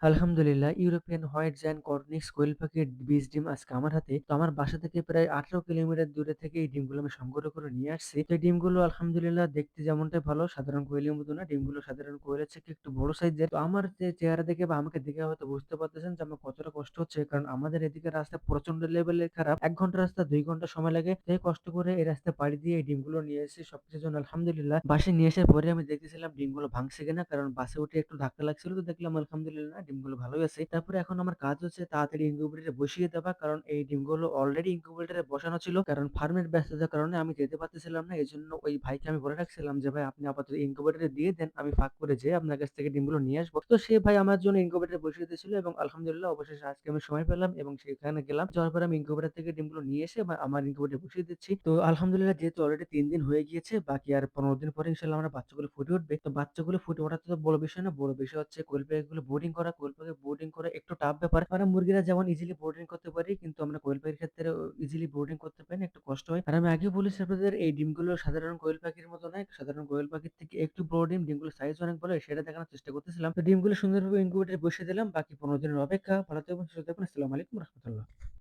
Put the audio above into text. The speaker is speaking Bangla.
আলহামদুলিল্লাহ, ইউরোপিয়ান হোয়াইট জায়ান্ট কর্নিশ কোয়েল পাখির বীজ ডিম আজকে আমার হাতে। তো আমার বাসা থেকে প্রায় ১৮ কিলোমিটার দূরে থেকে এই ডিমগুলো আমি সংগ্রহ করে নিয়ে আসছি। তো এই ডিমগুলো আলহামদুলিল্লাহ দেখতে যেমনটাই ভালো, সাধারণ কোয়েলের মতো না। ডিমগুলো সাধারণ কোয়েলের থেকে একটু বড় সাইজের। তো আমার যে চেহারা দেখে বা আমাকে দেখে হয়তো বুঝতে পারতেছেন যে আমার কতটা কষ্ট হচ্ছে। কারণ আমাদের এদিকে রাস্তা প্রচন্ড লেভেলের খারাপ। ১ ঘন্টা রাস্তা ২ ঘন্টা সময় লাগে। তাই কষ্ট করে এই রাস্তা পাড়ি দিয়ে এই ডিমগুলো নিয়ে এসেছি। সবকিছুর জন্য আলহামদুলিল্লাহ। বাসায় নিয়ে আসার পরে আমি দেখতেছিলাম ডিমগুলো ভাঙছে কিনা। কারণ বাসে উঠে একটু ধাক্কা লাগছিল, তো দেখলাম আলহামদুলিল্লাহ ডিমগুলো ভালোই আছে। তারপরে এখন আমার কাজ হচ্ছে তাড়াতাড়ি ইনকিউবেটরে বসিয়ে দেওয়া। কারণ এই ডিমগুলো অলরেডি ইনকিউবেটরে বসানো ছিল। কারণ ফার্মের ব্যস্ততার কারণে আমি যেতে পারতেছিলাম না। এজন্য ওই ভাইকে আমি বলে রাখছিলাম যে, "ভাই আপনি আপাতত ইনকিউবেটরে দিয়ে দেন। আমি ফাঁক করে যেয়ে আপনার কাছ থেকে ডিমগুলো নিয়ে আসবো।" তো সে ভাই আমার জন্য ইনকিউবেটরে বসিয়ে দিয়েছিল এবং আলহামদুলিল্লাহ অবশেষে আজকে আমি সময় পেলাম এবং সেখানে গেলাম। যাওয়ার পরে আমি ইনকিউবেটর থেকে ডিমগুলো নিয়ে এসে আমার ইনকিউবেটরে বসিয়ে দিচ্ছি। তো আলহামদুলিল্লাহ যেহেতু অলরেডি ৩ দিন হয়ে গিয়েছে, বাকি আর ১৫ দিন পরে ইনশাআল্লাহ আমার বাচ্চাগুলো ফুটে উঠবে। তো বাচ্চাগুলো ফুটে ওঠাটা তো বড় বিষয় না। বড় বিষয় হচ্ছে কোয়েল পাখিগুলো বোর্ডিং করা। কোয়েল পাখি বোর্ডিং করা একটু টাফ ব্যাপার। আমরা মুরগিরা যেমন ইজিলি বোর্ডিং করতে পারি, কিন্তু আমরা কোয়েল পাখির ক্ষেত্রে ইজিলি বোর্ডিং করতে পারি না, একটু কষ্ট হয়। আর আমি আগেও বলেছি আপনাদের এই ডিমগুলো সাধারণ কোয়েল পাখির মতো নয়। সাধারণ কোয়েল পাখির থেকে একটু বড় ডিম, ডিমগুলোর সাইজ অনেক বড়, সেটা দেখানোর চেষ্টা করতেছিলাম। তো ডিমগুলো সুন্দরভাবে ইনকিউবেটরে বসিয়ে দিলাম। বাকি ১৫ দিনের অপেক্ষা। ভালো থাকবেন, সুস্থ থাকবেন। আসসালামু আলাইকুম ওয়া রাহমাতুল্লাহ।